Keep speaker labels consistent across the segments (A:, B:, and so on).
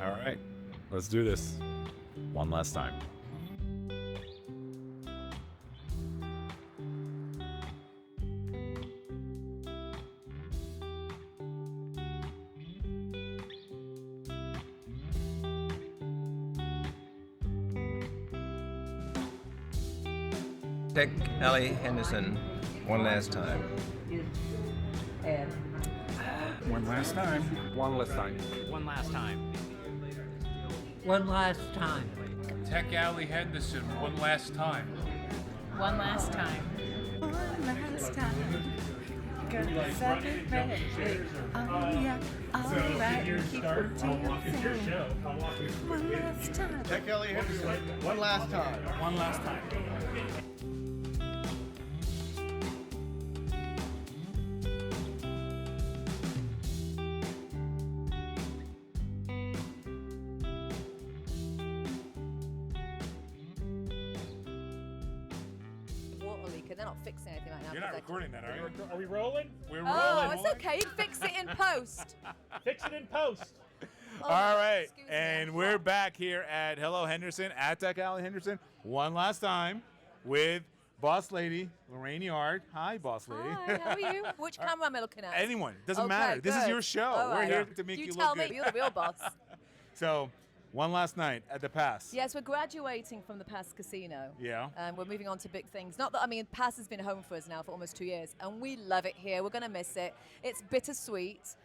A: All right, let's do this one last time.
B: Tech Alley Henderson, one last time.
A: One last time.
B: One last time.
C: One last time.
D: One last time.
E: Tech Alley Henderson, one last time.
F: One last time.
G: One last time. Gonna set it ready. Oh yeah, alright, keep on dancing. One last time.
H: Tech Alley Henderson, one last time.
E: One last time.
F: They're not fixing anything right now.
E: You're not recording that, are you?
C: Are we rolling?
E: We're
F: Oh,
E: rolling.
F: it's okay. Fix it in post.
C: Fix it in post.
F: Oh,
A: All right,
F: excuse me.
A: and we're back here at Hello Henderson at Tech Alley Henderson one last time with Boss Lady Lorraine Yard. Hi, Boss Lady.
F: Hi, how are you? Which camera am I looking at?
A: Anyone, doesn't
F: Okay,
A: matter. This is
F: good.
A: your show.
F: All
A: We're
F: right.
A: here to make you
F: You
A: look
F: tell
A: good.
F: me. You're the real boss.
A: So, one last night at the Pass.
F: Yes, we're graduating from the Pass Casino.
A: Yeah.
F: And we're moving on to big things. Not that, I mean, Pass has been home for us now for almost 2 years, and we love it here. We're going to miss it. It's bittersweet,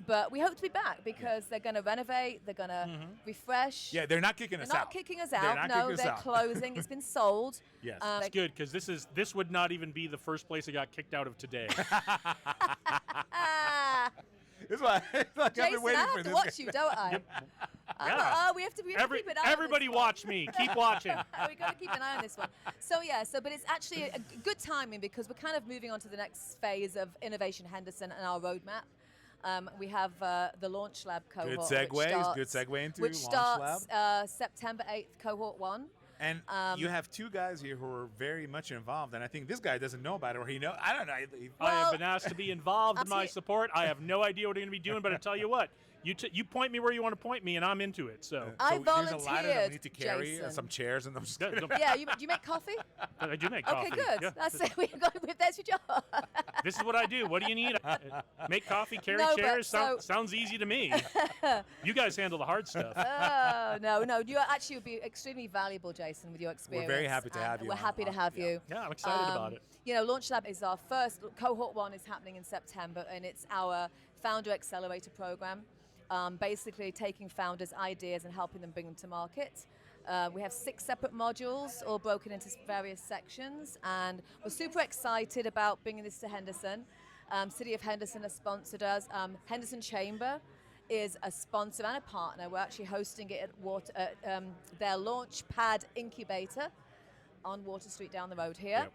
F: but we hope to be back because they're going to renovate, they're going to refresh.
A: Yeah, they're not kicking us
F: They're
A: out.
F: not kicking us
A: They're
F: out.
A: not
F: No,
A: kicking us
F: they're
A: out.
F: closing. It's been sold.
A: Yes.
C: That's good because this would not even be the first place I got kicked out of today.
A: It's like I've been
F: Jason,
A: waiting
F: I
A: for
F: have to
A: this.
F: watch you, don't I?
C: Yeah.
F: We have to keep an eye on this
C: Everybody
F: one.
C: watch me. Keep watching.
F: We've got to keep an eye on this one. But it's actually a good timing because we're kind of moving on to the next phase of Innovation Henderson and our roadmap. We have the Launch Lab cohort.
A: Good segue. Good segue into
F: which
A: Launch
F: starts September 8th, cohort 1.
A: And you have two guys here who are very much involved, and I think this guy doesn't know about it, or he know. I don't know.
C: I have been asked to be involved in my support. I have no idea what I'm going to be doing, but I tell you what, you point me where you want to point me, and I'm into it. So
F: I
A: there's a ladder that we
F: volunteered,
A: need to carry,
F: Jason.
A: some chairs, and those.
F: Yeah, do you make coffee?
C: I do make coffee.
F: Okay, good.
C: Yeah.
F: That's it. There's your job.
C: This is what I do. What do you need? Make coffee, carry
F: No, but
C: chairs.
F: so-
C: Sounds easy to me. You guys handle the hard stuff.
F: Oh, no. You actually would be extremely valuable, Jason, with your experience.
A: We're very happy to have you
F: We're
A: on.
F: happy to have you.
C: Yeah, I'm excited about it.
F: Launch Lab is our first, cohort 1 is happening in September, and it's our Founder Accelerator program. Basically taking founders' ideas and helping them bring them to market. We have 6 separate modules, all broken into various sections, and we're super excited about bringing this to Henderson. City of Henderson has sponsored us. Henderson Chamber is a sponsor and a partner. We're actually hosting it at their launch pad incubator on Water Street down the road here.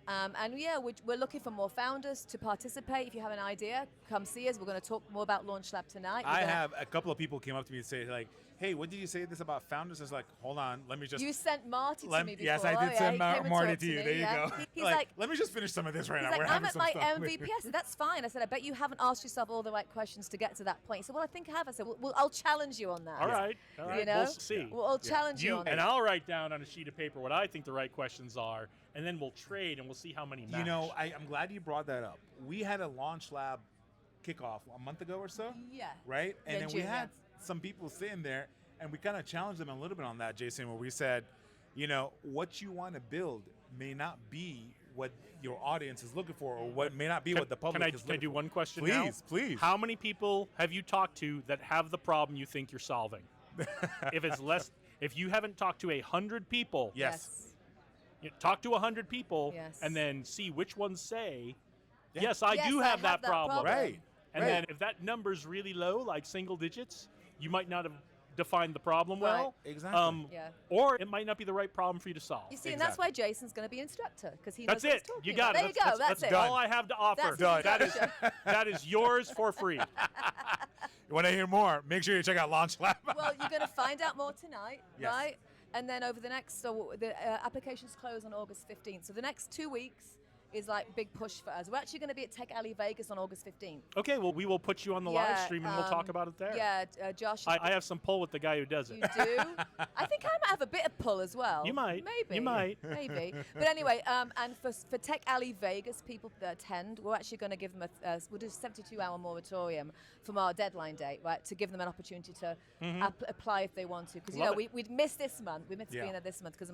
A: Yep.
F: We're looking for more founders to participate. If you have an idea, come see us. We're going to talk more about Launch Lab tonight.
A: I have a couple of people came up to me and say like, "Hey, what did you say this about founders?" I was like, "Hold on, let me just."
F: You sent Marty to me before.
A: Yes, I did
F: He
A: send
F: came and
A: Marty
F: talked
A: to you.
F: me,
A: There you
F: yeah.
A: go.
F: He's like,
A: let me just finish some of this right now.
F: he's
A: We're
F: like, I'm
A: having
F: at
A: some
F: my
A: stuff.
F: MVP. I said, that's fine. I said, I bet you haven't asked yourself all the right questions to get to that point. He said, well, I think I have. I said, well, I'll challenge you on that.
C: All right.
F: You know?
C: We'll see.
F: Well, I'll challenge you on
C: and
F: that.
C: I'll write down on a sheet of paper what I think the right questions are, and then we'll trade and we'll see how many match.
A: You know, I'm glad you brought that up. We had a Launch Lab kickoff a month ago or so.
F: Yeah.
A: Right? And
F: In
A: then
F: June,
A: we had
F: yeah.
A: some people sitting there, and we kind of challenged them a little bit on that, Jason, where we said, what you want to build may not be what your audience is looking for, or what may not be what the public is looking for.
C: Can I do one question now?
A: Please.
C: How many people have you talked to that have the problem you think you're solving? If you haven't talked to 100 people,
A: Yes.
C: talk to 100 people,
F: Yes.
C: and then see which ones say,
A: Yeah.
C: yes, I do have that problem.
A: Right.
C: And then if that number's really low, like single digits, you might not have defined the problem well.
A: Right. Exactly.
F: Yeah.
C: Or it might not be the right problem for you to solve.
F: You see, and that's why Jason's going to be an instructor, because he
C: That's
F: knows what he's
C: it.
F: talking
C: You got
F: about.
C: it.
F: There you go. That's it.
C: all I have to offer.
F: That's the
C: That is yours for free.
A: You want to hear more? Make sure you check out Launch Lab.
F: Well, you're going to find out more tonight,
A: Yes.
F: right? And then over the next, the applications close on August 15th. So the next 2 weeks, is like big push for us. We're actually going to be at Tech Alley Vegas on August 15th.
C: Okay, well, we will put you on the live stream and we'll talk about it there.
F: Yeah, Josh.
C: I have some pull with the guy who does it.
F: You do? I think I might have a bit of pull as well.
C: You might.
F: Maybe.
C: You might.
F: Maybe. But anyway, and for Tech Alley Vegas people that attend, we're actually going to give them we'll do a 72-hour moratorium from our deadline date, right, to give them an opportunity to apply if they want to. Because, you know, we'd missed this month. We missed being there this month because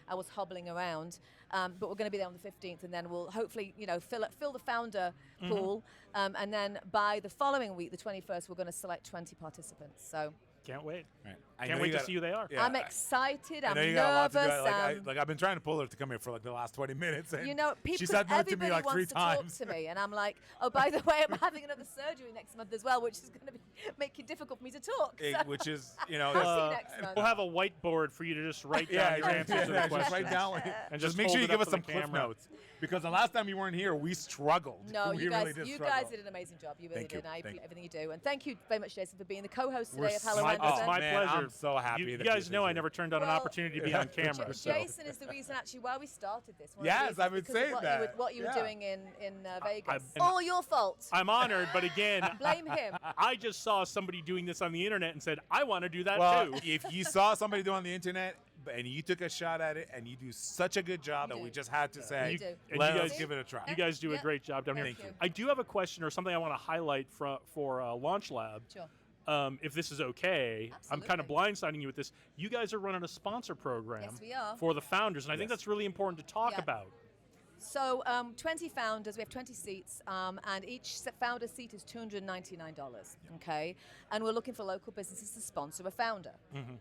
F: I was hobbling around. But we're going to be there on the 15th, and then we'll hopefully, you know, fill the founder pool. And then by the following week, the 21st, we're going to select 20 participants. So
C: can't wait.
A: Right.
C: Can't wait to see who they are.
A: Yeah,
F: I'm excited.
A: I
F: I'm
A: know you got a lot to
F: nervous.
A: do. Like I've been trying to pull her to come here for like the last 20 minutes. And
F: You know,
A: she
F: people,
A: said no to me
F: everybody
A: like 3
F: wants to
A: times.
F: talk to me, and I'm like, oh, by the way, I'm having another surgery next month as well, which is going to make it difficult for me to talk. So.
A: Which is, you know,
F: I'll see you next month.
C: We'll have a whiteboard for you to just write down your answers to the
A: just
C: questions.
A: write down.
C: And
A: Just
C: just
A: make sure
C: hold
A: you
C: it
A: give
C: up
A: us
C: to
A: some
C: the
A: cliff
C: camera.
A: notes, because the last time you weren't here, we struggled.
F: No,
A: we
F: you
A: really
F: guys
A: struggle.
F: did an amazing job. You really
A: Thank you.
F: did. And I
A: Thank
F: appreciate everything you do. And thank you very much, Jason, for being the co-host
A: We're
F: today of Hello
A: so-
F: Henderson.
C: It's my
A: man,
C: pleasure.
A: I'm so happy
C: You
A: that
C: guys
A: Jason's
C: know I
A: here.
C: never turned down an
F: Well,
C: opportunity to be on camera. so.
F: Jason is the reason actually why we started this. One of the
A: Yes,
F: reasons
A: I've been
F: because of
A: saying
F: what
A: that.
F: You were, what you
A: Yeah.
F: were doing in Vegas.
C: and-
F: All your fault.
C: I'm honored, but again,
F: Blame him.
C: I just saw somebody doing this on the internet and said, I want to do that
A: Well,
C: too.
A: if you saw somebody do it on the internet and you took a shot at it and you do such a good job that we just had to say,
F: You do.
C: And
A: let
C: you
A: us
C: guys-
A: give it a try.
C: You guys do a
F: Yeah.
C: great job down here.
F: Thank you.
C: I do have a question or something I want to highlight for Launch Lab.
F: Sure.
C: If this is okay, I'm kind of blindsiding you with this. You guys are running a sponsor program
F: Yes, we are.
C: for the founders, and I think that's really important to talk
F: Yeah.
C: about.
F: So 20 founders, we have 20 seats, and each founder seat is $299, okay? And we're looking for local businesses to sponsor a founder,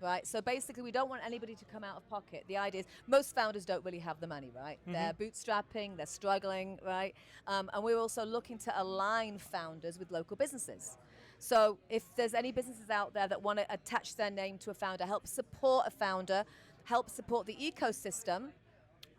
F: right? So basically, we don't want anybody to come out of pocket. The idea is most founders don't really have the money, right? They're bootstrapping, they're struggling, right? And we're also looking to align founders with local businesses. So if there's any businesses out there that want to attach their name to a founder, help support a founder, help support the ecosystem.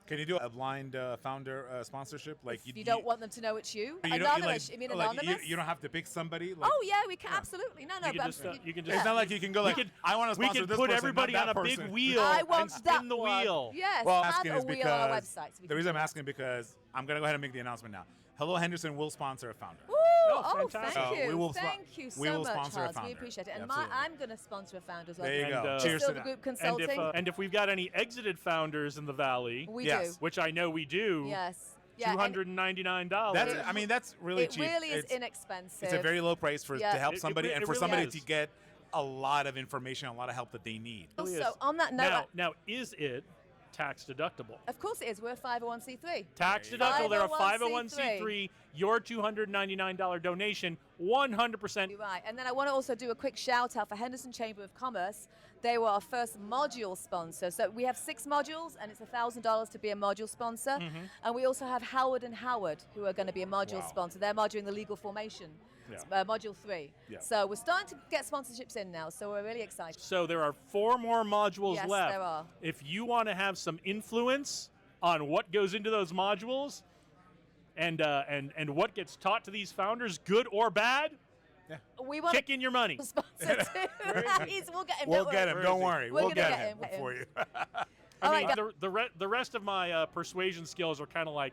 A: Can you do a blind founder sponsorship? Like
F: If you don't want them to know it's you.
A: you don't-
F: Anonymous, you mean
A: like,
F: anonymous?
A: you don't have to pick somebody. Like,
F: Oh yeah, we can absolutely. No,
C: You can
F: but
C: just, you can just
A: It's not like you can go like,
C: could-
A: I want to
C: we
A: sponsor
C: could
A: this
C: put
A: person,
C: everybody
A: not
C: on a
A: that
C: big
A: person.
C: wheel
F: I
C: and
F: want
C: spin
F: that
C: the
F: one.
C: wheel.
F: Yes,
A: Well,
F: add
A: asking
F: a
A: is
F: wheel on our
A: because
F: website. So we
A: the
F: can
A: reason
F: do
A: I'm asking because I'm gonna go ahead and make the announcement now. Hello Henderson will sponsor a founder.
F: Ooh,
C: fantastic.
F: thank you.
A: We will
F: thank you so
A: we will
F: much,
A: sponsor a
F: Charles. We
A: founder.
F: appreciate it. And
A: Absolutely.
F: I'm going to sponsor a founder as well.
A: There you go.
C: And,
A: Cheers to
F: Silver
A: that.
F: Group
C: And
F: Consulting.
C: and if we've got any exited founders in the valley,
F: we
A: Yes.
F: do.
C: which I know we do,
F: Yes. Yeah, and
C: $299.
A: That's I mean that's really
F: it
A: cheap.
F: really is
A: It's-
F: inexpensive.
A: It's a very low price for
F: Yeah.
A: to help
C: It
A: somebody and for
C: really
A: somebody
C: is.
A: to get a lot of information, a lot of help that they need.
C: really
F: Also,
C: is.
F: on that note,
C: Now, is it tax deductible?
F: of course it is. We're a 501c3.
C: Tax deductible. They're a
F: 501c3.
C: 501c3. Your $299 donation, 100%.
F: You're right. And then I want to also do a quick shout out for Henderson Chamber of Commerce. They were our first module sponsor. So we have 6 modules, and it's $1,000 to be a module sponsor. And we also have Howard and Howard, who are going to be a module
A: Wow.
F: sponsor. They're moduling the legal formation,
C: Yeah.
F: module 3.
A: Yeah.
F: So we're starting to get sponsorships in now. So we're really excited.
C: So there are 4 more modules
F: Yes,
C: left.
F: there are.
C: If you want to have some influence on what goes into those modules and what gets taught to these founders, good or bad,
F: We want
C: kick in your money.
F: to sponsor too. We'll get him.
A: We'll
F: don't
A: get
F: worry.
A: him. Don't worry.
F: We're
A: We'll
F: gonna
A: get
F: get
A: him
F: him.
A: for you.
F: All
C: I mean,
F: right,
C: the rest of my persuasion skills are kind of like,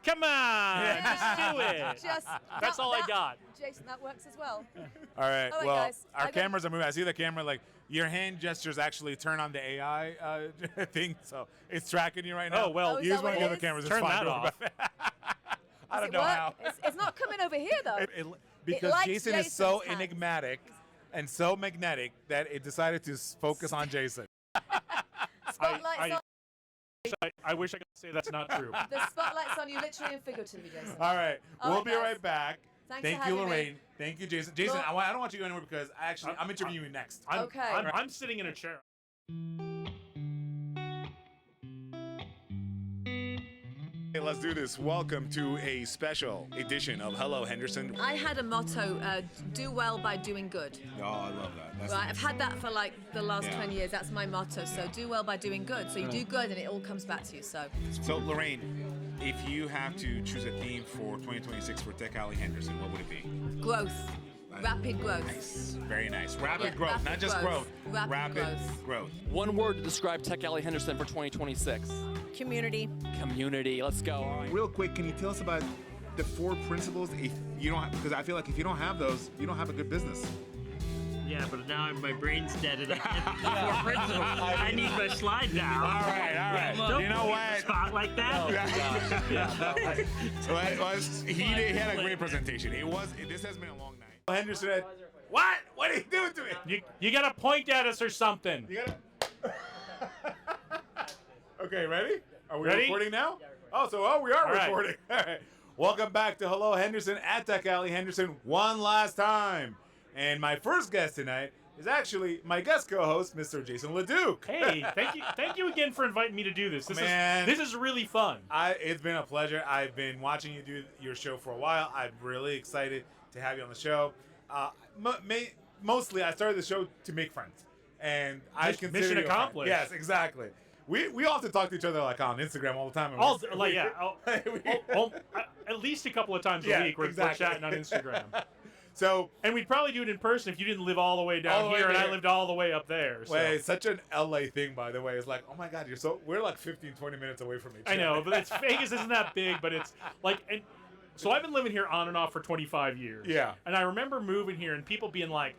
C: come on, just do it.
F: Just
C: That's all I got.
F: Jason, that works as well.
A: All right.
F: All right,
A: Well,
F: guys.
A: our cameras are moving. I see the camera. Like your hand gestures actually turn on the AI thing, so it's tracking you right now.
C: Oh, well,
F: Oh, is
A: use
F: that
A: one of
F: what
A: the
F: it
A: other
F: is?
A: cameras.
C: Turn
A: it's fine.
C: that
A: Don't worry
C: off.
A: about it. I
F: Does
A: don't
F: it
A: know
F: work?
A: how.
F: It's not coming over here though.
A: Because
F: likes
A: Jason is so
F: Jason's hand.
A: enigmatic and so magnetic that it decided to focus on Jason.
F: Spotlight's on.
C: I wish I could say that's not true.
F: The spotlight's on you, literally and figuratively, Jason.
A: All right.
F: All
A: We'll
F: right,
A: be
F: guys.
A: right back.
F: Thanks
A: Thank
F: for
A: you,
F: having me.
A: Lorraine. Thank you, Jason. Jason,
F: Well-
A: I don't want you to go anywhere because I'm interviewing you next.
F: Okay.
C: I'm sitting in a chair.
A: Hey, let's do this. Welcome to a special edition of Hello Henderson.
F: I had a motto: do well by doing good.
I: Oh, I love that. That's
F: Right, I've had that for like the last
I: Yeah.
F: 20 years. That's my motto. So do well by doing good. So you do good, and it all comes back to you. So
I: So, Lorraine, if you have to choose a theme for 2026 for Tech Alley Henderson, what would it be?
F: growth. Rapid growth.
I: Nice. Very nice. Rapid
F: Yeah,
I: growth,
F: rapid
I: not just
F: growth.
I: growth.
F: Rapid
I: growth.
J: One word to describe Tech Alley Henderson for 2026.
F: Community.
J: Community. Let's go. All right.
I: Real quick, can you tell us about the 4 principles? If you don't, because I feel like if you don't have those, you don't have a good business.
D: Yeah, but now my brain's dead and I can't think of more principles. I need my slide now.
I: All right.
D: Don't
I: You know
D: put me on
I: what?
D: the spot like that.
I: He had a great presentation. This has been a long night.
A: Henderson had, what? What are you doing to me?
C: You got to point at us or something.
A: You gotta... Okay, ready? Are we
C: Ready?
A: recording now? We are
C: All right.
A: recording. All right. Welcome back to Hello Henderson at Tech Alley Henderson one last time. And my first guest tonight is actually my guest co-host, Mr. Jason LeDuc.
C: Hey, thank you again for inviting me to do this. This is really fun.
A: It's been a pleasure. I've been watching you do your show for a while. I'm really excited to have you on the show. Mostly, I started the show to make friends, and I consider
C: mission
A: you a friend.
C: accomplished.
A: Yes, exactly. We often talk to each other like on Instagram all the time.
C: At least a couple of times a week we're chatting on Instagram.
A: So,
C: and we'd probably do it in person if you didn't live all the way down here and I lived all the way up there. So.
A: Wait, it's such an LA thing, by the way. It's like, oh my God, we're like 15, 20 minutes away from each other.
C: I know, but Vegas isn't that big, but it's like, and so I've been living here on and off for 25 years.
A: Yeah.
C: And I remember moving here and people being like,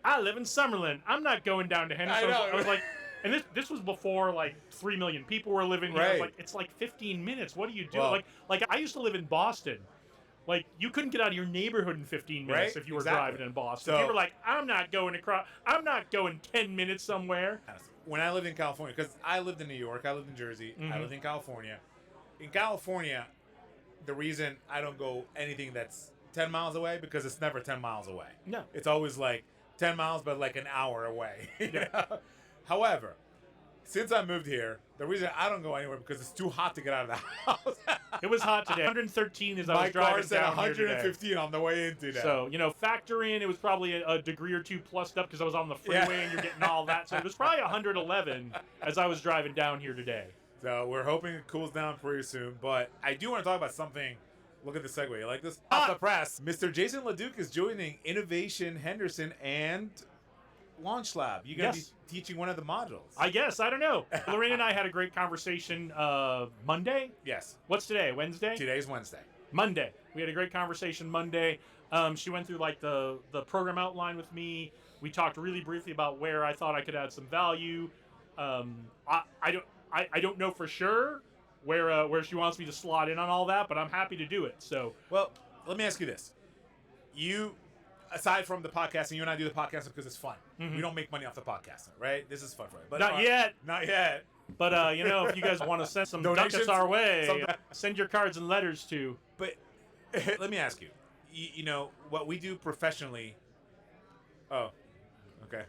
C: I live in Summerlin. I'm not going down to Henderson.
A: I know.
C: I was like, and this was before like 3 million people were living here.
A: Right.
C: I was like, it's like 15 minutes. What do you do?
A: Well,
C: like I used to live in Boston. Like, you couldn't get out of your neighborhood in 15 minutes
A: Right?
C: if you were
A: Exactly.
C: driving in Boston.
A: So-
C: You were like, I'm not going 10 minutes somewhere.
A: When I lived in California, because I lived in New York, I lived in Jersey, I lived in California. In California, the reason I don't go anything that's 10 miles away, because it's never 10 miles away.
C: No.
A: It's always like 10 miles, but like an hour away. You know? However, since I moved here, the reason I don't go anywhere because it's too hot to get out of the house.
C: It was hot today. 113 as I
A: My
C: was driving
A: car's at
C: down here today.
A: 115 on the way in today.
C: So, factor in, it was probably a degree or two plussed up because I was on the freeway and you're getting all that. So it was probably 111 as I was driving down here today.
A: So we're hoping it cools down pretty soon. But I do want to talk about something. Look at the segue. You like this? Off the press. Mr. Jason LeDuc is joining Innovation Henderson and Launch Lab. You're going to be teaching one of the modules.
C: I guess. I don't know. Lorraine and I had a great conversation Monday.
A: Yes.
C: What's today? Wednesday?
A: Today's Wednesday. Monday.
C: We had a great conversation Monday. She went through like the program outline with me. We talked really briefly about where I thought I could add some value. I don't know for sure where she wants me to slot in on all that, but I'm happy to do it. So,
A: well, let me ask you this: aside from the podcasting, you and I do the podcasting because it's fun. We don't make money off the podcasting, right? This is fun for it. But
C: not yet.
A: Not yet.
C: But if you guys want to send some
A: Donations
C: ducats our way, send your cards and letters to.
A: But let me ask you. You know what we do professionally. Oh, okay.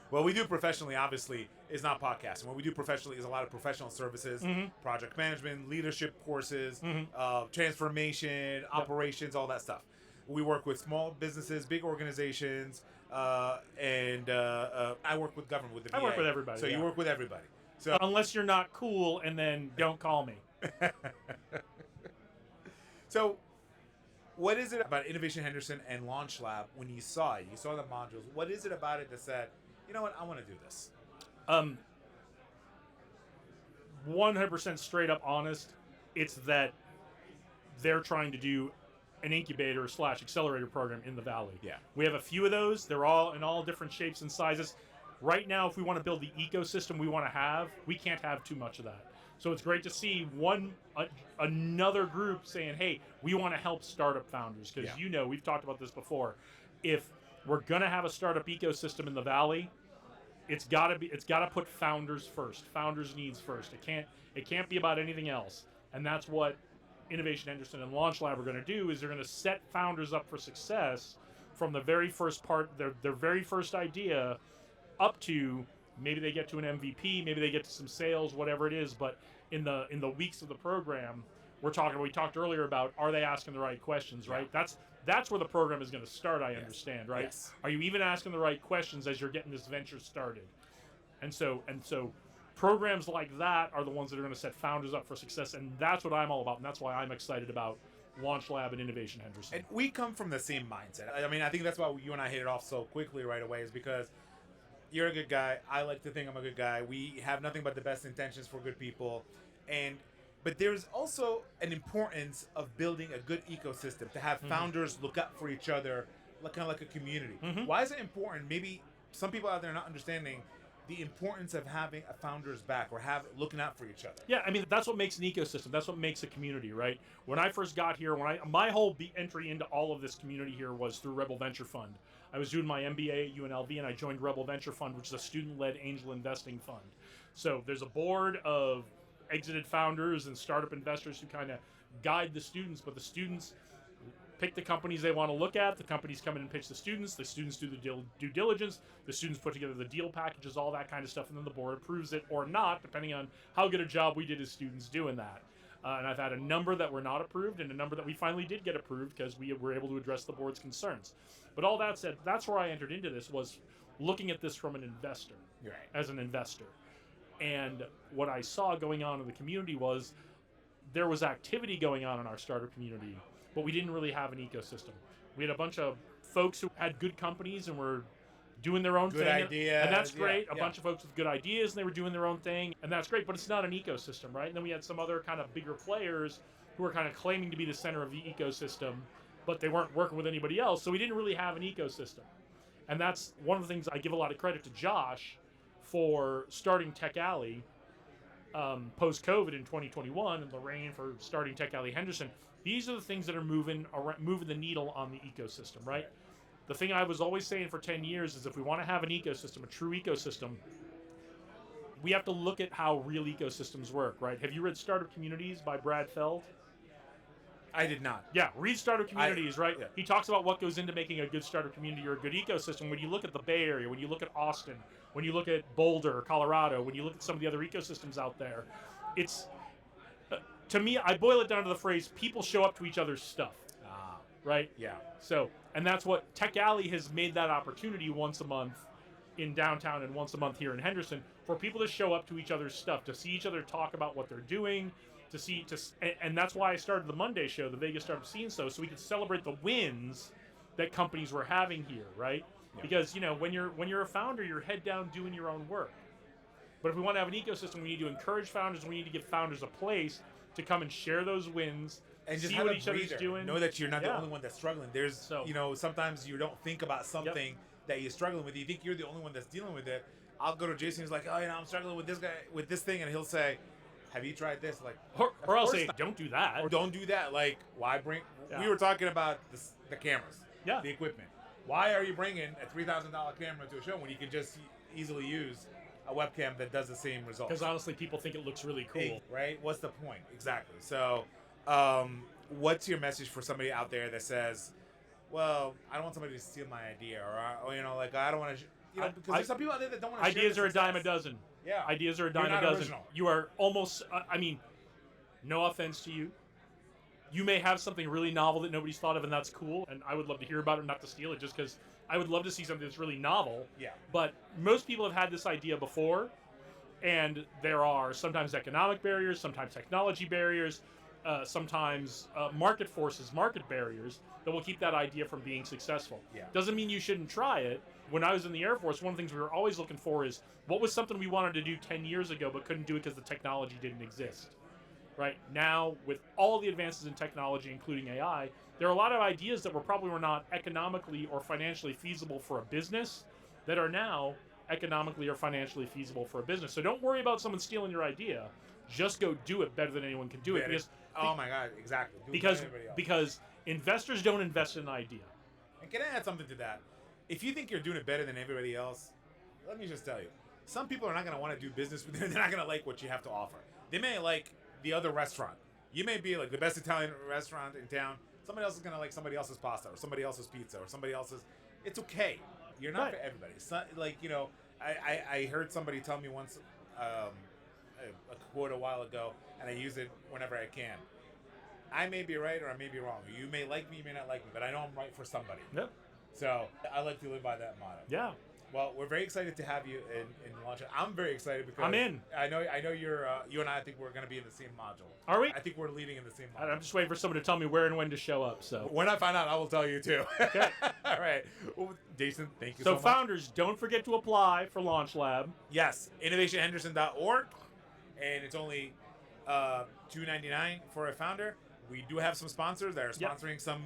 A: What we do professionally, obviously, is not podcasting. What we do professionally is a lot of professional services, project management, leadership courses, transformation, operations, all that stuff. We work with small businesses, big organizations, and I work with government, with the VA.
C: I work with everybody.
A: So you work with everybody. So
C: unless you're not cool, and then don't call me.
A: So, what is it about Innovation Henderson and Launch Lab when you saw it? You saw the modules. What is it about it that said, you know what, I want to do this?
C: 100% straight up honest. It's that they're trying to do an incubator / accelerator program in the Valley. Yeah. We have a few of those. They're all in all different shapes and sizes. Right now, if we want to build the ecosystem we want to have, we can't have too much of that. So it's great to see another group saying, hey, we want to help startup founders. Because we've talked about this before. If we're going to have a startup ecosystem in the Valley, it's got to put founders first. Founders' needs first. It can't be about anything else. And that's what Innovation Henderson and Launch Lab are going to do, is they're going to set founders up for success from the very first part, their very first idea, up to maybe they get to an MVP, maybe they get to some sales, whatever it is. But in the weeks of the program, we talked earlier about, are they asking the right questions, right? That's where the program is going to start, I understand, right? Yes. Are you even asking the right questions as you're getting this venture started? And so programs like that are the ones that are going to set founders up for success, and that's what I'm all about, and that's why I'm excited about Launch Lab and Innovation Henderson.
A: And we come from the same mindset. I mean, I think that's why you and I hit it off so quickly right away, is because you're a good guy. I like to think I'm a good guy. We have nothing but the best intentions for good people. But there's also an importance of building a good ecosystem, to have founders look up for each other, kind of like a community. Why is it important? Maybe some people out there are not understanding the importance of having a founder's back, or looking out for each other.
C: Yeah, I mean, that's what makes an ecosystem. That's what makes a community, right? When I first got here, my whole entry into all of this community here was through Rebel Venture Fund. I was doing my MBA at UNLV, and I joined Rebel Venture Fund, which is a student-led angel investing fund. So there's a board of exited founders and startup investors who kind of guide the students, but the students pick the companies they want to look at. The companies come in and pitch the students do the due diligence. The students put together the deal packages, all that kind of stuff, and then the board approves it or not, depending on how good a job we did as students doing that. And I've had a number that were not approved and a number that we finally did get approved because we were able to address the board's concerns. But all that said, that's where I entered into this, was looking at this from an investor, as an investor. And what I saw going on in the community was there was activity going on in our startup community, but we didn't really have an ecosystem. We had a bunch of folks who had good companies and were doing their own
A: Good
C: thing.
A: ideas,
C: and that's great.
A: yeah,
C: A bunch of folks with good ideas, and they were doing their own thing, and that's great, but it's not an ecosystem, right? And then we had some other kind of bigger players who were kind of claiming to be the center of the ecosystem, but they weren't working with anybody else, so we didn't really have an ecosystem. And that's one of the things I give a lot of credit to Josh for starting Tech Alley post-COVID in 2021, and Lorraine for starting Tech Alley Henderson. These are the things that are moving the needle on the ecosystem, right? The thing I was always saying for 10 years is if we want to have an ecosystem, a true ecosystem, we have to look at how real ecosystems work, right? Have you read Startup Communities by Brad Feld?
A: I did not.
C: Yeah, read Startup Communities, right? Yeah. He talks about what goes into making a good startup community or a good ecosystem. When you look at the Bay Area, when you look at Austin, when you look at Boulder, Colorado, when you look at some of the other ecosystems out there, it's, to me, I boil it down to the phrase, people show up to each other's stuff, right?
A: Yeah.
C: So, and that's what Tech Alley has made that opportunity once a month in downtown and once a month here in Henderson for people to show up to each other's stuff, to see each other talk about what they're doing, and that's why I started the Monday show, the Vegas Startup Scene Show, so we could celebrate the wins that companies were having here, right? Yeah. Because, you know, when you're a founder, you're head down doing your own work. But if we want to have an ecosystem, we need to encourage founders, we need to give founders a place to come and share those wins,
A: and just
C: see
A: have
C: what
A: a
C: each other's doing.
A: Know that you're not the only one that's struggling. There's, you know, sometimes you don't think about something that you're struggling with. You think you're the only one that's dealing with it. I'll go to Jason, he's like, oh, you know, I'm struggling with this guy, with this thing, and he'll say, have you tried this? Like,
C: or I'll say, don't do that.
A: Or don't do that. Like, why bring? Yeah. We were talking about the cameras, the equipment. Why are you bringing a $3,000 camera to a show when you can just easily use a webcam that does the same results?
C: Because honestly, people think it looks really cool,
A: right? What's the point? Exactly. So, what's your message for somebody out there that says, "Well, I don't want somebody to steal my idea," or you know, like I don't want to. You know, because there's some people out there that don't want to.
C: Ideas are a dime a dozen.
A: Yeah.
C: Ideas are a dime a dozen. Original. You are almost, I mean, no offense to you. You may have something really novel that nobody's thought of, and that's cool, and I would love to hear about it, not to steal it, just because I would love to see something that's really novel.
A: Yeah.
C: But most people have had this idea before, and there are sometimes economic barriers, sometimes technology barriers, sometimes market forces, market barriers that will keep that idea from being successful.
A: Yeah.
C: Doesn't mean you shouldn't try it. When I was in the Air Force, one of the things we were always looking for is what was something we wanted to do 10 years ago but couldn't do it because the technology didn't exist. Right now, with all the advances in technology, including AI, there are a lot of ideas that were not economically or financially feasible for a business that are now economically or financially feasible for a business. So don't worry about someone stealing your idea. Just go do it better than anyone can do it. Because,
A: oh my God, exactly.
C: Because investors don't invest in an idea.
A: And can I add something to that? If you think you're doing it better than everybody else, let me just tell you, some people are not going to want to do business with you. They're not going to like what you have to offer. They may like the other restaurant. You may be like the best Italian restaurant in town. Somebody else is going to like somebody else's pasta or somebody else's pizza or somebody else's. It's okay. You're not for everybody. It's not like, you know, I heard somebody tell me once a quote a while ago, and I use it whenever I can. I may be right or I may be wrong. You may like me, you may not like me, but I know I'm right for somebody.
C: Yep.
A: So I like to live by that motto.
C: Yeah.
A: Well, we're very excited to have you in launch. I'm very excited because
C: I'm in.
A: I know you're. You and I think we're going to be in the same module.
C: Are we?
A: I think we're leading in the same module.
C: I'm just waiting for someone to tell me where and when to show up. So
A: when I find out, I will tell you too.
C: Okay.
A: All right. Well, Jason, thank you so much.
C: So founders, don't forget to apply for Launch Lab.
A: Yes, innovationhenderson.org, and it's only $2.99 for a founder. We do have some sponsors that are sponsoring some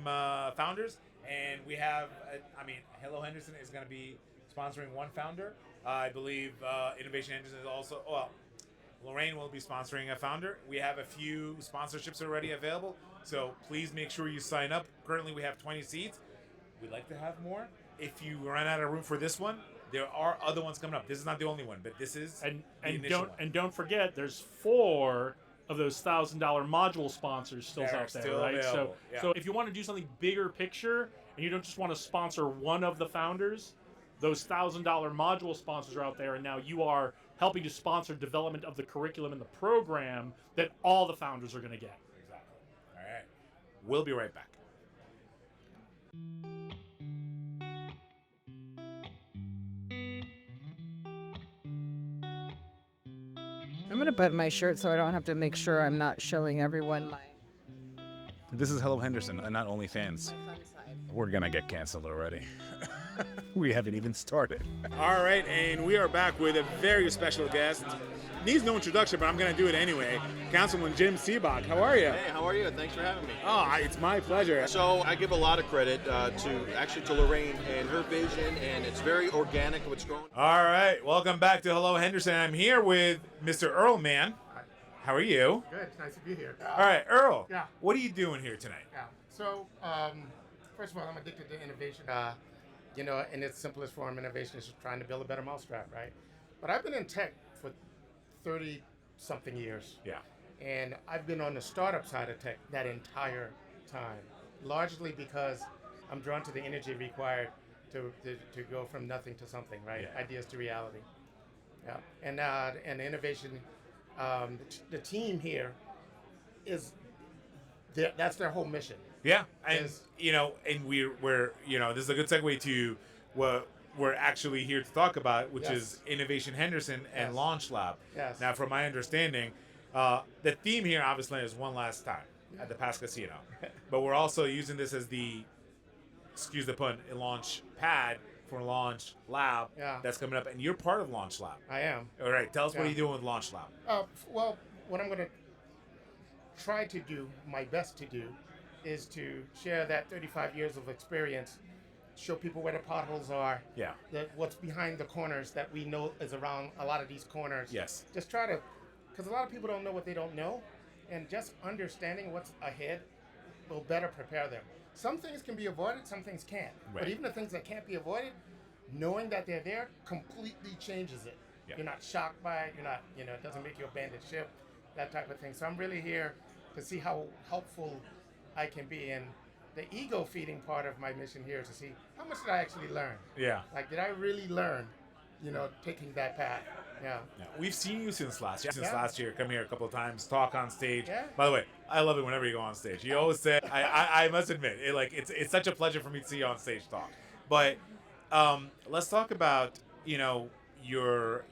A: founders, and we have. Hello Henderson is going to be sponsoring one founder. I believe Innovation Henderson is also. Well, Lorraine will be sponsoring a founder. We have a few sponsorships already available, so please make sure you sign up. Currently, we have 20 seats. We'd like to have more. If you run out of room for this one, there are other ones coming up. This is not the only one, but this is
C: don't forget, there's 4 of those $1,000 module sponsors still out there, right?
A: Available.
C: So if you want to do something bigger picture and you don't just want to sponsor one of the founders, those $1,000 module sponsors are out there, and now you are helping to sponsor development of the curriculum and the program that all the founders are going to get.
A: Exactly. All right. We'll be right back.
K: I'm going to button my shirt so I don't have to make sure I'm not showing everyone my
I: This is Hello Henderson, and not OnlyFans.
K: fun side.
I: We're gonna get canceled already. We haven't even started.
A: All right, and we are back with a very special guest. Needs no introduction, but I'm going to do it anyway. Councilman Jim Sebok, how are you?
L: Hey, how are you? Thanks for having me.
A: Oh, it's my pleasure.
L: So I give a lot of credit to Lorraine and her vision, and it's very organic what's going on.
A: All right, welcome back to Hello Henderson. I'm here with Mr. Earl Mann. How are you?
H: Good. Nice to be here.
A: All right, Earl.
H: Yeah.
A: What are you doing here tonight?
H: Yeah. So, first of all, I'm addicted to innovation. In its simplest form, innovation is just trying to build a better mousetrap, right? But I've been in tech for 30-something years.
A: Yeah.
H: And I've been on the startup side of tech that entire time, largely because I'm drawn to the energy required to go from nothing to something, right?
A: Yeah.
H: Ideas to reality. Yeah. And the innovation, the team here that's their whole mission.
A: Yeah, and we're this is a good segue to what we're actually here to talk about, which is Innovation Henderson and Launch Lab.
H: Yes.
A: Now, from my understanding, the theme here obviously is one last time at the Pass Casino, but we're also using this as the, excuse the pun, a launch pad for Launch Lab that's coming up, and you're part of Launch Lab.
H: I am.
A: All right, tell us what are you doing with Launch Lab?
H: Well, what I'm going to try to do, my best to do, is to share that 35 years of experience, show people where the potholes are, what's behind the corners that we know is around a lot of these corners.
A: Yes.
H: Just try to, because a lot of people don't know what they don't know, and just understanding what's ahead will better prepare them. Some things can be avoided, some things can't.
A: Right.
H: But even the things that can't be avoided, knowing that they're there completely changes it.
A: Yeah.
H: You're not shocked by it, you're not, it doesn't make you abandon ship, that type of thing. So I'm really here to see how helpful I can be. And the ego feeding part of my mission here is to see how much did I actually learn?
A: Yeah.
H: Like, did I really learn, taking that path? Yeah.
A: We've seen you since last year. Last year, come here a couple of times, talk on stage.
H: Yeah.
A: By the way, I love it whenever you go on stage. You always say, I must admit, it's such a pleasure for me to see you on stage talk. But let's talk about, your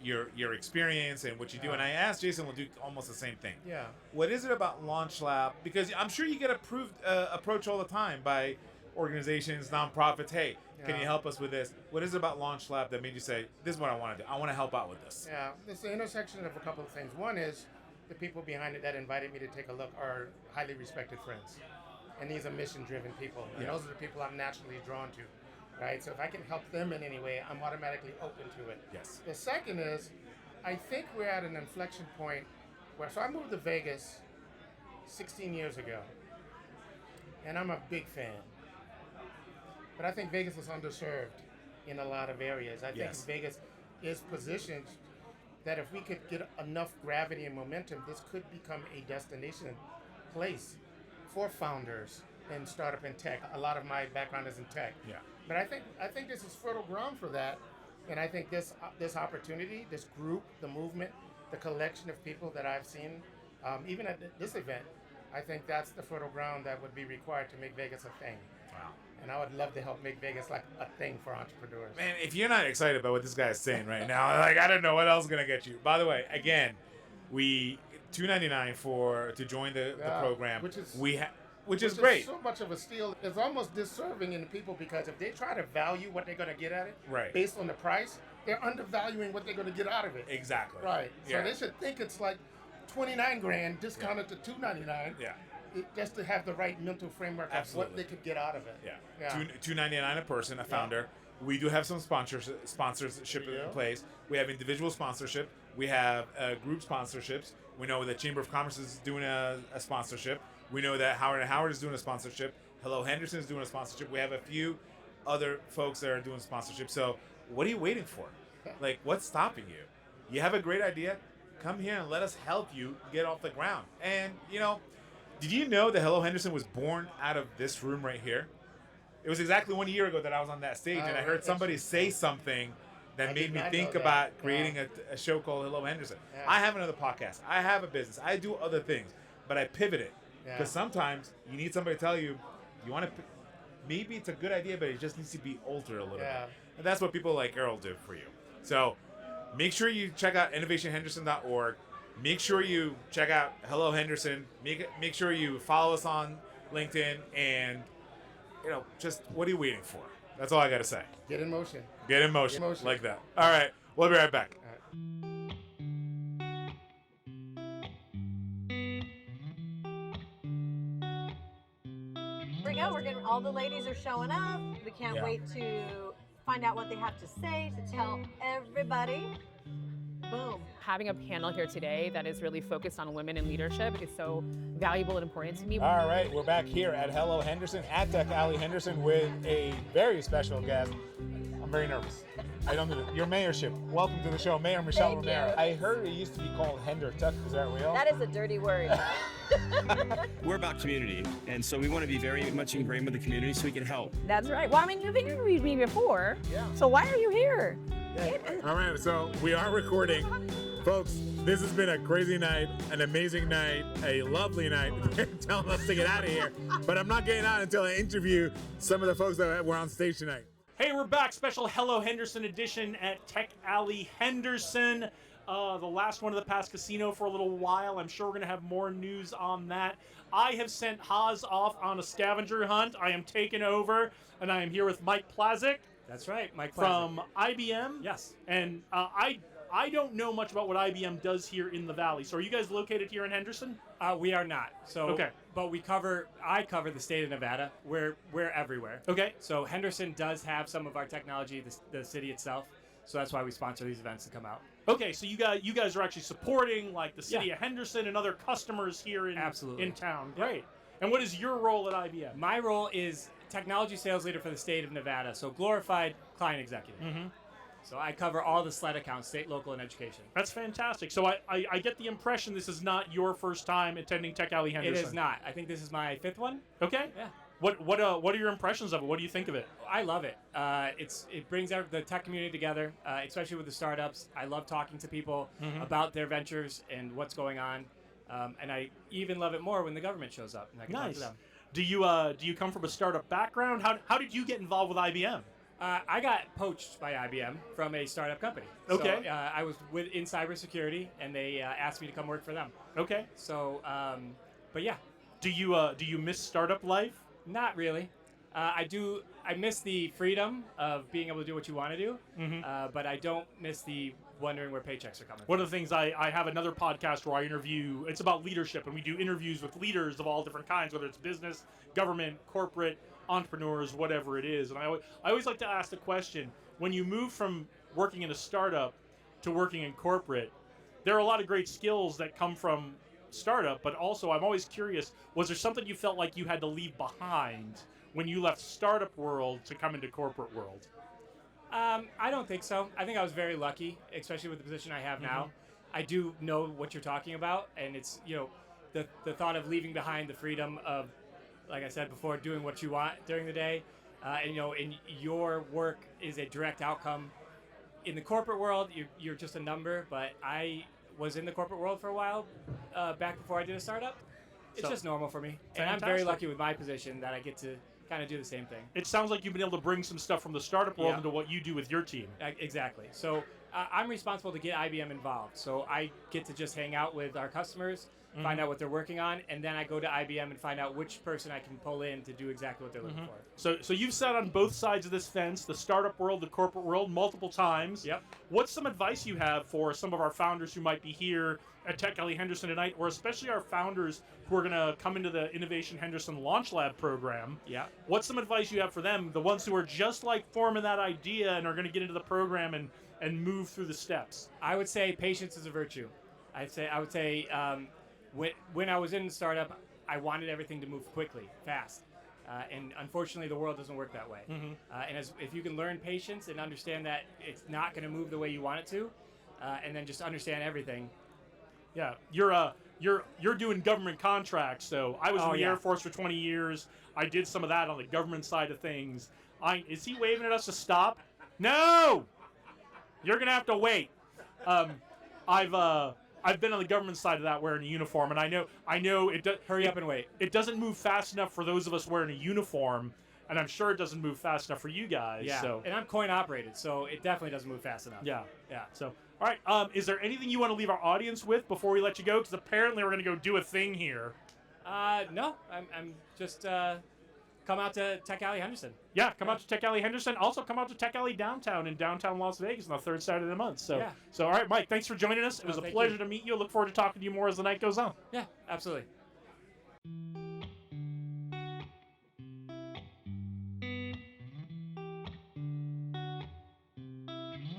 A: experience and what you do. And I asked Jason LeDuc almost the same thing.
H: Yeah.
A: What is it about Launch Lab? Because I'm sure you get approached all the time by organizations, nonprofits. Hey, can you help us with this? What is it about Launch Lab that made you say, this is what I want to do? I want to help out with this.
H: Yeah, it's the intersection of a couple of things. One is the people behind it that invited me to take a look are highly respected friends. And these are mission-driven people. And those are the people I'm naturally drawn to. Right? So if I can help them in any way, I'm automatically open to it.
A: Yes.
H: The second is, I think we're at an inflection point where, so I moved to Vegas 16 years ago, and I'm a big fan. But I think Vegas is underserved in a lot of areas. I think Vegas is positioned that if we could get enough gravity and momentum, this could become a destination place for founders in startup and tech. A lot of my background is in tech.
A: Yeah.
H: But I think this is fertile ground for that, and I think this opportunity, this group, the movement, the collection of people that I've seen, even at this event, I think that's the fertile ground that would be required to make Vegas a thing.
A: Wow.
H: And I would love to help make Vegas like a thing for entrepreneurs.
A: Man, if you're not excited about what this guy is saying right now, like I don't know what else is gonna get you. By the way, again, we $2.99 to join the program,
H: which is
A: which is great.
H: So much of a steal. It's almost disserving in the people because if they try to value what they're going to get at it,
A: Right.
H: based on the price, they're undervaluing what they're going to get out of it.
A: Exactly.
H: Right. So
A: Yeah.
H: they should think it's like 29 grand discounted to 299.
A: Yeah.
H: Just to have the right mental framework of
A: Absolutely.
H: what they could get out of it.
A: Yeah. $2.99 a person, a founder. We do have some sponsorship in place. We have individual sponsorship. We have group sponsorships. We know that Chamber of Commerce is doing a sponsorship. We know that Howard & Howard is doing a sponsorship. Hello Henderson is doing a sponsorship. We have a few other folks that are doing sponsorship. So what are you waiting for? Like, what's stopping you? You have a great idea? Come here and let us help you get off the ground. And, did you know that Hello Henderson was born out of this room right here? It was exactly 1 year ago that I was on that stage, and I heard somebody say something that made me think about creating a show called Hello Henderson.
H: Yeah.
A: I have another podcast. I have a business. I do other things, but I pivoted because sometimes you need somebody to tell you, you want to. Maybe it's a good idea, but it just needs to be altered a little bit, and that's what people like Earl do for you. So make sure you check out innovationhenderson.org. Make sure you check out Hello Henderson. Make sure you follow us on LinkedIn, and just what are you waiting for? That's all I got to say.
H: Get in motion.
A: Get in motion. Like that. All right. We'll be right back.
M: Here we go. All the ladies are showing up. We can't wait to find out what they have to say, to tell everybody. Boom.
N: Having a panel here today that is really focused on women in leadership is so valuable and important to me.
A: All right, we're back here at Hello Henderson, at Tech Alley Henderson, with a very special guest. I'm very nervous. I don't know your mayorship. Welcome to the show, Mayor Michelle Romero. I heard it used to be called Hendertuck. Is that real?
M: That is a dirty word.
O: We're about community, and so we want to be very much ingrained with the community so we can help.
N: That's right. Well, I mean, you've interviewed me before, so why are you here?
A: All right, so we are recording. Folks, this has been a crazy night, an amazing night, a lovely night. Telling us to get out of here, but I'm not getting out until I interview some of the folks that were on stage tonight.
C: Hey, we're back. Special Hello Henderson edition at Tech Alley Henderson. The last one of the past casino for a little while. I'm sure we're going to have more news on that. I have sent Haas off on a scavenger hunt. I am taking over, and I am here with Mike Plazak.
P: That's right, Mike Plazak.
C: From IBM.
P: Yes.
C: And I don't know much about what IBM does here in the Valley. So are you guys located here in Henderson?
P: We are not. So,
C: okay.
P: But I cover the state of Nevada. We're everywhere.
C: Okay.
P: So Henderson does have some of our technology, the city itself. So that's why we sponsor these events to come out.
C: Okay, so you guys are actually supporting like the city of Henderson and other customers here in town. Great. And what is your role at IBM?
P: My role is technology sales leader for the state of Nevada. So glorified client executive.
C: Mm-hmm.
P: So I cover all the SLED accounts, state, local, and education.
C: That's fantastic. So I get the impression this is not your first time attending Tech Alley Henderson.
P: It is not. I think this is my 5th one.
C: Okay.
P: Yeah.
C: What are your impressions of it? What do you think of it?
P: I love it. It brings the tech community together, especially with the startups. I love talking to people about their ventures and what's going on, and I even love it more when the government shows up and I can talk to them.
C: Do you come from a startup background? How did you get involved with IBM?
P: I got poached by IBM from a startup company.
C: Okay.
P: So, I was in cybersecurity, and they asked me to come work for them.
C: Okay.
P: So, but yeah.
C: Do you miss startup life?
P: Not really. I miss the freedom of being able to do what you want to do, but I don't miss the wondering where paychecks are coming from.
C: One of the things I have another podcast where I interview, it's about leadership, and we do interviews with leaders of all different kinds, whether it's business, government, corporate, entrepreneurs, whatever it is. And I always like to ask the question, when you move from working in a startup to working in corporate, there are a lot of great skills that come from startup, but also I'm always curious, was there something you felt like you had to leave behind when you left startup world to come into corporate world?
P: I don't think so. I think I was very lucky, especially with the position I have now. I do know what you're talking about, and it's, the thought of leaving behind the freedom of, like I said before, doing what you want during the day, and your work is a direct outcome. In the corporate world, you're just a number, but I was in the corporate world for a while back before I did a startup. It's just normal for me. And I'm very lucky with my position that I get to kind of do the same thing.
C: It sounds like you've been able to bring some stuff from the startup world
P: Yeah.
C: into what you do with your team.
P: Exactly. So I'm responsible to get IBM involved. So I get to just hang out with our customers, find
C: Mhm.
P: out what they're working on, and then I go to IBM and find out which person I can pull in to do exactly what they're looking for.
C: So you've sat on both sides of this fence, the startup world, the corporate world, multiple times.
P: Yep.
C: What's some advice you have for some of our founders who might be here at Tech Alley Henderson tonight, or especially our founders who are going to come into the Innovation Henderson Launch Lab program?
P: Yeah.
C: What's some advice you have for them, the ones who are just like forming that idea and are going to get into the program and move through the steps?
P: I would say patience is a virtue. I would say when I was in the startup, I wanted everything to move quickly, fast. And unfortunately, the world doesn't work that way.
C: Mhm.
P: And if you can learn patience and understand that it's not going to move the way you want it to, and then just understand everything.
C: Yeah, you're doing government contracts. So I was in the Air Force for 20 years. I did some of that on the government side of things. Is he waving at us to stop? No, you're gonna have to wait. I've been on the government side of that wearing a uniform, and I know it does.
P: Hurry up and wait.
C: It doesn't move fast enough for those of us wearing a uniform, and I'm sure it doesn't move fast enough for you guys.
P: Yeah.
C: So.
P: And I'm coin operated, so it definitely doesn't move fast enough.
C: Yeah.
P: Yeah.
C: So, all right. Is there anything you want to leave our audience with before we let you go? Because apparently we're going to go do a thing here.
P: No, I'm just come out to Tech Alley Henderson.
C: Yeah, come out to Tech Alley Henderson. Also, come out to Tech Alley Downtown in downtown Las Vegas on the third Saturday of the month. So,
P: Yeah.
C: All right, Mike, thanks for joining us. It was a
P: thank
C: pleasure
P: you.
C: to meet you. I look forward to talking to you more as the night goes on.
P: Yeah, absolutely.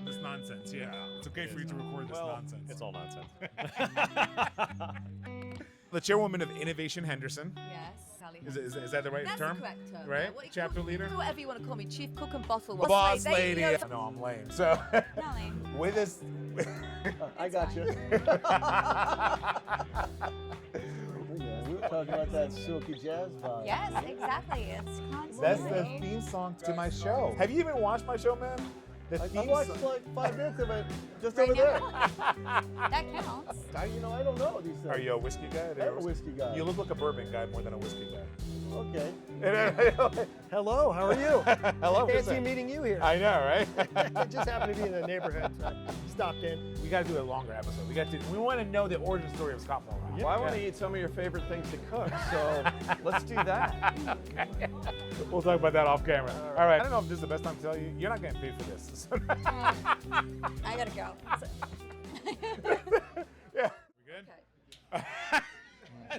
A: This nonsense, yeah. It's okay for you to record this nonsense.
Q: It's all nonsense.
A: The chairwoman of Innovation Henderson.
F: Yes, Sally.
A: Is that the right
F: That's
A: term?
F: the correct term.
A: Right?
F: Yeah. What you
A: Chapter
F: call,
A: leader?
F: Whatever you want to call me, chief cook and bottle.
A: The boss
F: They-
A: lady.
F: you know,
A: No, I'm lame. So, with this.
Q: I got you. We were talking about that silky jazz vibe.
M: Yes, exactly. It's constantly.
A: That's the theme song to my show. Have you even watched my show, man? The
Q: I
A: theme
Q: watched
A: song.
Q: like 5 minutes of it just
M: Right
Q: over there.
M: That counts.
Q: I don't know these things.
A: Are you a whiskey guy?
Q: I'm a whiskey guy.
A: You look like a bourbon guy more than a whiskey guy.
Q: Okay. Hello, how are you?
A: Hello.
Q: Fancy meeting you here.
A: I know, right?
Q: I just happened to be in the neighborhood, so I stopped in.
A: We got to do a longer episode. We want to know the origin story of Scott Mulroy.
B: Well, I want to eat some of your favorite things to cook, so let's do that.
A: We'll talk about that off camera. All right. I don't know if this is the best time to tell you. You're not getting paid for this.
M: I gotta go.
A: Yeah. We good?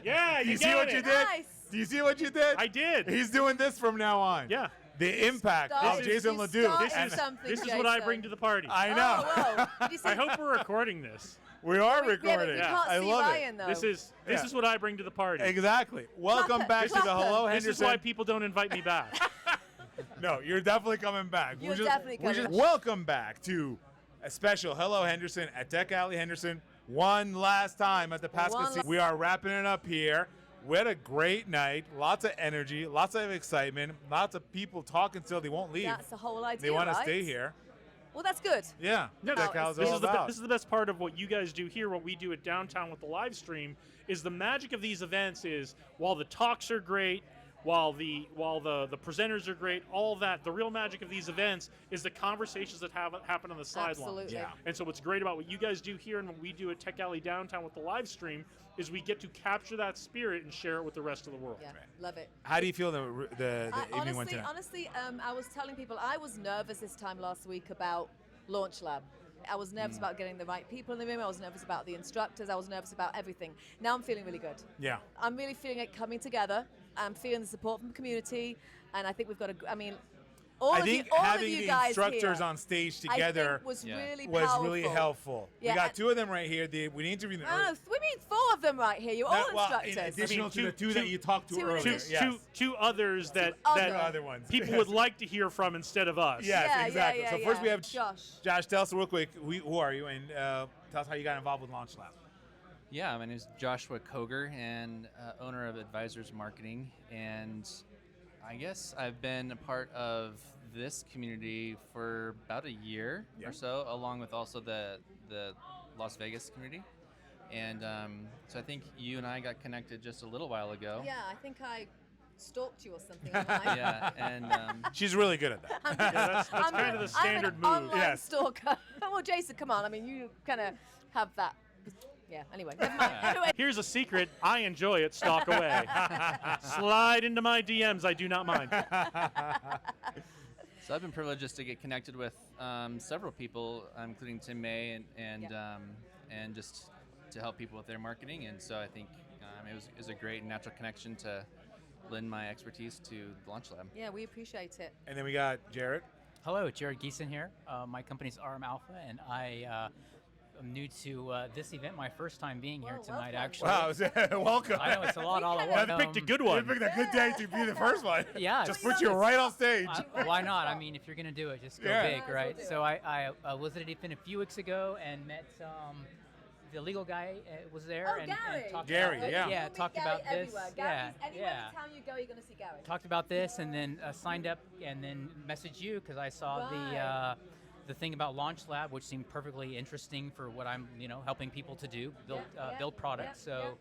C: Yeah,
A: Do you see
C: got
A: what
C: it.
A: you did?
F: Nice.
A: Do you see what you did?
C: I did.
A: He's doing this from now on.
C: Yeah.
A: The impact
F: Start-
A: of Jason
F: you
A: LeDuc.
F: started something,
C: This is what I
F: Jason.
C: bring to the party.
A: I know.
F: Oh, whoa. Did you see?
C: I hope we're recording this.
A: We are
F: We
A: recording.
F: can't
A: I
F: see
A: love
F: Ryan,
A: it.
F: though.
C: This is
A: Yeah.
C: what I bring to the party.
A: Exactly. Welcome
F: Clap
A: back
F: it,
A: to the
F: clap it.
A: Hello
C: This
A: Henderson.
C: is why people don't invite me back.
A: No, you're definitely coming back.
F: You're definitely coming.
A: Welcome back to a special Hello Henderson at Tech Alley Henderson. One last time at the Pascal. We are wrapping it up here. We had a great night. Lots of energy, lots of excitement, lots of people talking till they won't leave.
F: That's the whole idea,
A: They want to
F: right?
A: stay here.
F: Well, that's good.
A: Yeah.
C: No,
A: Tech Alley's
C: this
A: all
C: is the
A: about.
C: this is the best part of what you guys do here. What we do at Downtown with the live stream is the magic of these events. Is while the talks are great, while the presenters are great, all that, the real magic of these events is the conversations that happen on the sidelines.
F: Absolutely.
A: Yeah.
C: And so what's great about what you guys do here and what we do at Tech Alley Downtown with the live stream is we get to capture that spirit and share it with the rest of the world.
F: Yeah, love it.
A: How do you feel the evening went tonight?
F: Honestly, I was telling people I was nervous this time last week about Launch Lab. I was nervous about getting the right people in the room. I was nervous about the instructors. I was nervous about everything. Now I'm feeling really good.
A: Yeah.
F: I'm really feeling it coming together. I'm feeling the support from the community, and I think we've got all
A: I
F: of
A: think
F: you, all
A: having
F: of you
A: the
F: guys
A: instructors
F: here,
A: on stage
F: I
A: together
F: think was really
A: was
F: powerful.
A: really helpful.
F: Yeah,
A: We got
F: and-
A: two of them right here. We interviewed them.
F: No, we mean 4 of them right here. You're all instructors.
A: In additional to the two that you talked to
F: two
A: earlier.
F: addition-
A: Yes.
C: Two others that
A: other ones.
C: people would like to hear from instead of us.
A: Yes,
F: Yeah,
A: exactly.
F: yeah,
A: So
F: yeah,
A: first we
F: yeah.
A: have
F: Josh.
A: Josh, tell us real quick, who are you, and tell us how you got involved with Launch Lab.
R: Yeah, my name is Joshua Koger, and owner of Advisors Marketing, and I guess I've been a part of this community for about a year or so, along with also the Las Vegas community. And so I think you and I got connected just a little while ago.
F: Yeah, I think I stalked you or something online.
R: Yeah, and
A: she's really good at that.
C: That's kind of the standard move.
F: I'm an online stalker. Well, Jason, come on. I mean, you kind of have that. Yeah. Anyway, never mind. Anyway.
C: Here's a secret. I enjoy it. Stalk away. Slide into my DMs. I do not mind.
R: So I've been privileged just to get connected with several people, including Tim May, and just to help people with their marketing. And so I think it was a great natural connection to lend my expertise to the Launch Lab.
F: Yeah, we appreciate it.
A: And then we got Jared.
S: Hello, Jared Giesen here. My company's RM Alpha, and I am new to this event. My first time being here tonight, actually.
A: Wow, welcome.
S: I know it's a lot all at once.
A: You picked a good one. You picked a good day to be the first one.
S: Yeah.
A: Just put you right on stage.
S: Why not? I mean, if you're going to do it, just go big, right? So I was at an event a few weeks ago and met the legal guy was there and talked
A: Gary,
S: about talked
F: Gary
S: about
F: everywhere.
S: this.
F: Gary's,
S: Yeah,
F: anywhere in town you go, you're going to see Gary.
S: Talked about this and then signed up and then messaged you because I saw the thing about Launch Lab, which seemed perfectly interesting for what I'm helping people to do, build products. So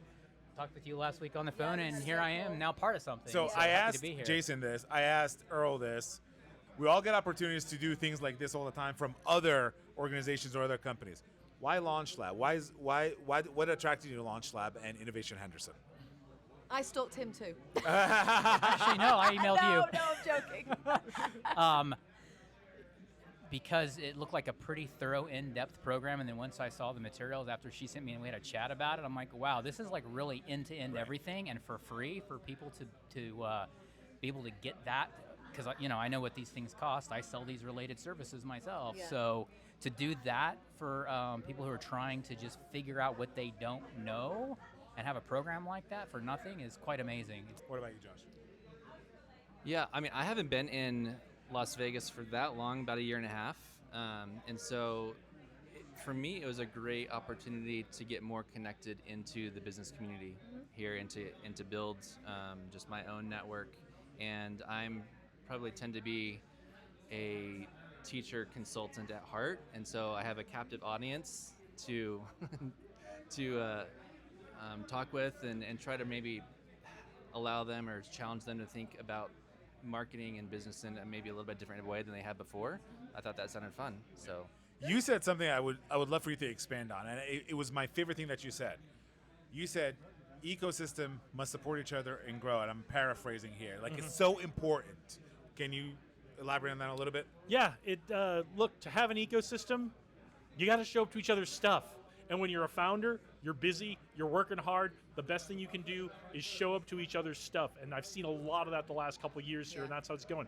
S: talked with you last week on the phone, and here I am now part of something.
A: So
S: happy
A: I asked
S: to be here.
A: Jason this. I asked Earl this. We all get opportunities to do things like this all the time from other organizations or other companies. Why Launch Lab? What attracted you to Launch Lab and Innovation Henderson?
F: I stalked him too.
S: Actually, no, I emailed you.
F: No, I'm joking.
S: Because it looked like a pretty thorough, in-depth program, and then once I saw the materials after she sent me and we had a chat about it, I'm like, wow, this is like really end-to-end everything, and for free for people to be able to get that, because I know what these things cost. I sell these related services myself, so to do that for people who are trying to just figure out what they don't know and have a program like that for nothing is quite amazing.
A: What about you, Josh?
R: Yeah, I mean, I haven't been in Las Vegas for that long, about a year and a half. And so for me, it was a great opportunity to get more connected into the business community here and to build just my own network. And I'm probably tend to be a teacher consultant at heart. And so I have a captive audience to talk with and try to maybe allow them or challenge them to think about marketing and business in maybe a little bit different way than they had before. I thought that sounded fun. So
A: you said something I would love for you to expand on, and it was my favorite thing that you said. You said ecosystem must support each other and grow, and I'm paraphrasing here. Like it's so important. Can you elaborate on that a little bit?
C: Yeah, look, to have an ecosystem, you got to show up to each other's stuff. And when you're a founder, you're busy, you're working hard, the best thing you can do is show up to each other's stuff. And I've seen a lot of that the last couple of years here, and that's how it's going.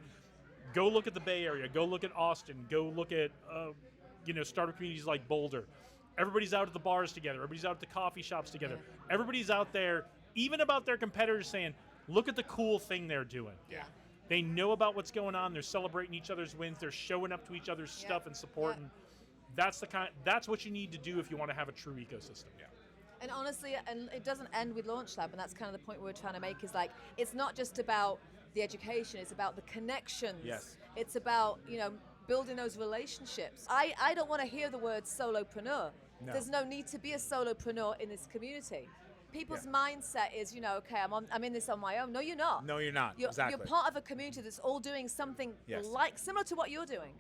C: Go look at the Bay Area, go look at Austin, go look at startup communities like Boulder. Everybody's out at the bars together, everybody's out at the coffee shops together. Everybody's out there, even about their competitors, saying, look at the cool thing they're doing.
A: Yeah.
C: They know about what's going on, they're celebrating each other's wins, they're showing up to each other's stuff and supporting. That's what you need to do if you want to have a true ecosystem. Yeah.
F: And honestly, and it doesn't end with Launch Lab, and that's kind of the point we're trying to make is like, it's not just about the education, it's about the connections.
A: Yes.
F: It's about, building those relationships. I don't want to hear the word solopreneur.
A: No.
F: There's no need to be a solopreneur in this community. People's mindset is, okay, I'm in this on my own. No, you're not.
A: No, you're not. Exactly.
F: You're part of a community that's all doing something similar to what you're doing.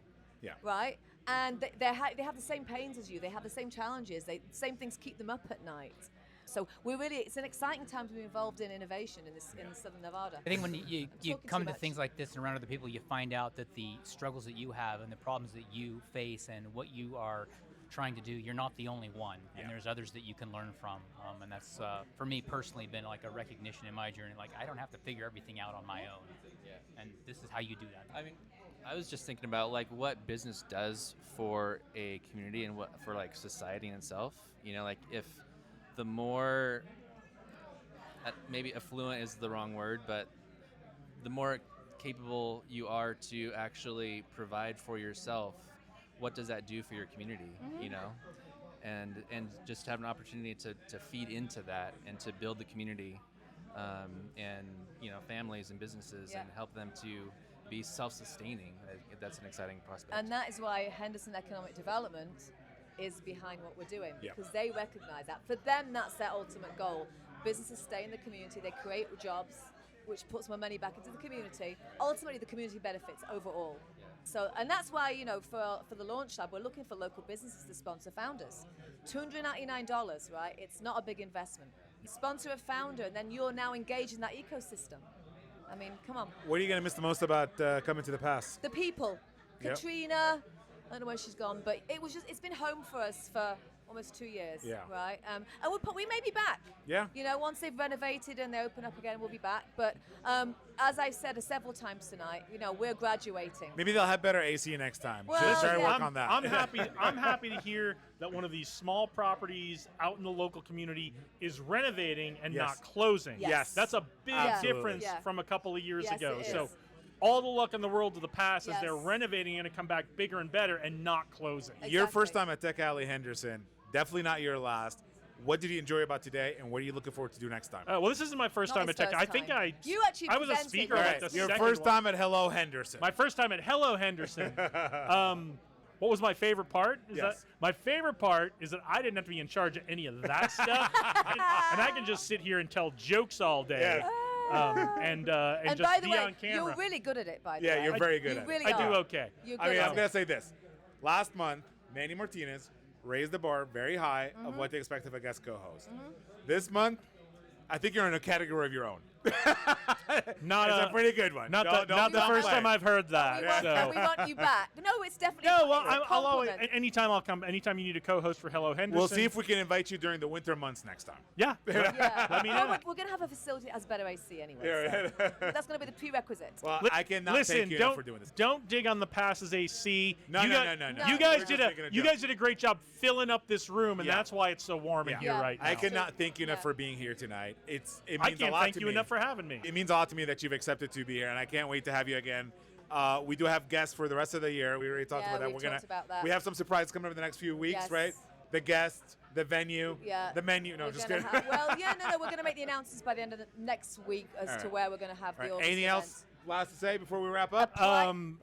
A: Yeah.
F: Right? And they have the same pains as you. They have the same challenges. Same things keep them up at night. So it's an exciting time to be involved in innovation in Southern Nevada.
S: I think when you come to things like this and around other people, you find out that the struggles that you have and the problems that you face and what you are trying to do, you're not the only one, and there's others that you can learn from. And that's, for me personally, been like a recognition in my journey. Like, I don't have to figure everything out on my own. And this is how you do that.
R: I mean, I was just thinking about like what business does for a community and what for like society in itself. Like if the more maybe affluent is the wrong word, but the more capable you are to actually provide for yourself, what does that do for your community? And just have an opportunity to feed into that and to build the community and families and businesses and help them to be self-sustaining. That's an exciting prospect.
F: And that is why Henderson Economic Development is behind what we're doing, because they recognize that. For them, that's their ultimate goal. Businesses stay in the community, they create jobs, which puts more money back into the community. Ultimately, the community benefits overall. So, and that's why, you know, for the Launch Lab, we're looking for local businesses to sponsor founders. $299, right? It's not a big investment. You sponsor a founder, and then you're now engaged in that ecosystem. I mean, come on.
A: What are you going to miss the most about coming to the pass?
F: The people.
A: Yep.
F: Katrina, I don't know where she's gone, but it's been home for us for almost 2 years, right? And we may be back.
A: Yeah.
F: You know, once they've renovated and they open up again, we'll be back. But as I've said several times tonight, you know, we're graduating.
A: Maybe they'll have better AC next time.
F: Well,
A: Just try to work
C: I'm,
A: on that.
C: I'm happy to hear that one of these small properties out in the local community is renovating and not closing.
A: Yes.
C: That's a big difference from a couple of years ago. So all the luck in the world to the pass as they're renovating and to come back bigger and better and not closing.
A: Your first time at Tech Alley Henderson, definitely not your last. What did you enjoy about today, and what are you looking forward to do next time?
C: Well, this isn't my first time at Tech. I think I was a speaker at the
A: Your
C: second
A: first
C: one.
A: time at Hello Henderson.
C: My first time at Hello Henderson. What was my favorite part? My favorite part is that I didn't have to be in charge of any of that stuff, and I can just sit here and tell jokes all day. And just
F: by the
C: be
F: way,
C: on camera.
F: you're really good at it, by the way.
A: Yeah, you're very good at
F: really
A: it.
C: I do okay.
A: I mean, I'm going to say this. Last month, Manny Martinez raised the bar very high of what they expect of a guest co-host. This month, I think you're in a category of your own. It's a pretty good one.
C: Not the first time I've heard that.
F: We want you back. No, it's definitely.
C: No, well,
F: it's a
C: I'll always.
F: compliment.
C: I'll come. Anytime you need a co-host for Hello Henderson.
A: We'll see if we can invite you during the winter months next time.
C: Yeah.
F: Yeah.
C: Let me know.
F: We're going to have a facility that has better AC anyway. So that's going to be the prerequisite.
A: Well, I cannot
C: Listen,
A: thank you enough for doing this.
C: Don't dig on the passes AC.
A: No.
C: You guys did a great job filling up this room, and that's why it's so warm in here right now.
A: I cannot thank you enough for being here tonight. It means
C: I
A: a
C: can't
A: lot
C: thank
A: to
C: you
A: me.
C: enough for having me.
A: It means a lot to me that you've accepted to be here, and I can't wait to have you again. We do have guests for the rest of the year. We already talked about that.
F: we talked about that.
A: We have some surprises coming over the next few weeks,
F: Yes.
A: right? The guests, the venue, the menu. No,
F: We're
A: just
F: gonna
A: kidding.
F: we're going to make the announcements by the end of the next week as to where we're going to have the August
A: Anything
F: event.
A: else last to say before we wrap up?
F: Go on.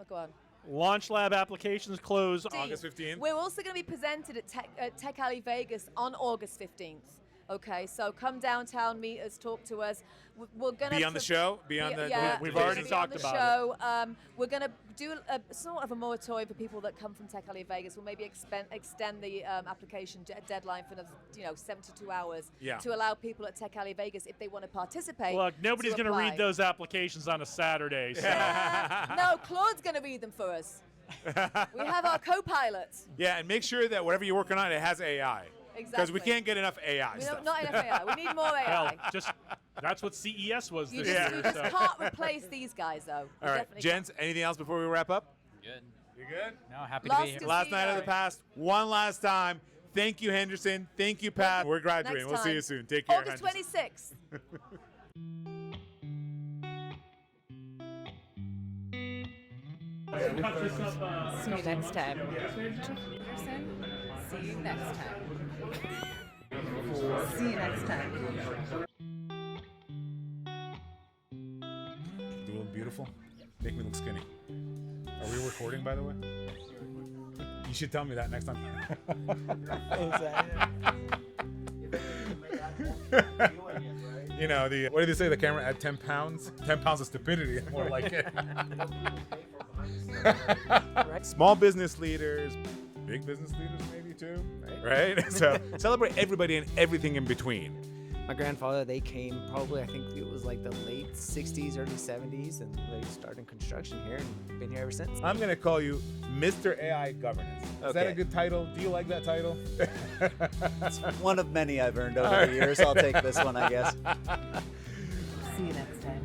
C: Launch Lab applications close
A: August 15th.
F: We're also going to be presented at Tech Alley Vegas on August 15th. Okay, so come downtown, meet us, talk to us. We're gonna
A: Be on the show. Be on the.
C: We've already talked about
F: it. We're gonna do sort of a moratorium for people that come from Tech Alley Vegas. We'll maybe extend the application deadline for another, 72 hours to allow people at Tech Alley Vegas, if they want to participate.
C: Look, nobody's
F: going
C: to read those applications on a Saturday. So.
F: No, Claude's going to read them for us. We have our co-pilots.
A: Yeah, and make sure that whatever you're working on, it has AI.
F: Exactly.
A: Because we can't get enough AI stuff.
F: Not enough AI. We need more AI.
C: Well, that's what CES was
F: You
C: this
F: just,
C: year.
F: you just can't replace these guys, though.
A: All right, gents, anything else before we wrap up?
S: Good.
A: You good?
S: No, happy to be here.
A: Last night of the past, one last time. Thank you, Henderson. Thank you, Pat. We're graduating.
F: Next
A: We'll see
F: time.
A: you soon. Take care,
F: August
A: Henderson.
F: 26th.
K: See you next time. See you next time. See you next time.
A: Do we look beautiful? Make me look skinny. Are we recording, by the way? You should tell me that next time. You know, what did they say? The camera at 10 pounds? 10 pounds of stupidity. More like it. Small business leaders, big business leaders maybe too, right? So celebrate everybody and everything in between.
T: My grandfather, they came probably, I think it was like the late 60s, early 70s, and they started construction here and been here ever since.
A: I'm going to call you Mr. AI Governance. Is that a good title? Do you like that title?
U: It's one of many I've earned over the years. I'll take this one, I guess.
K: See you next time.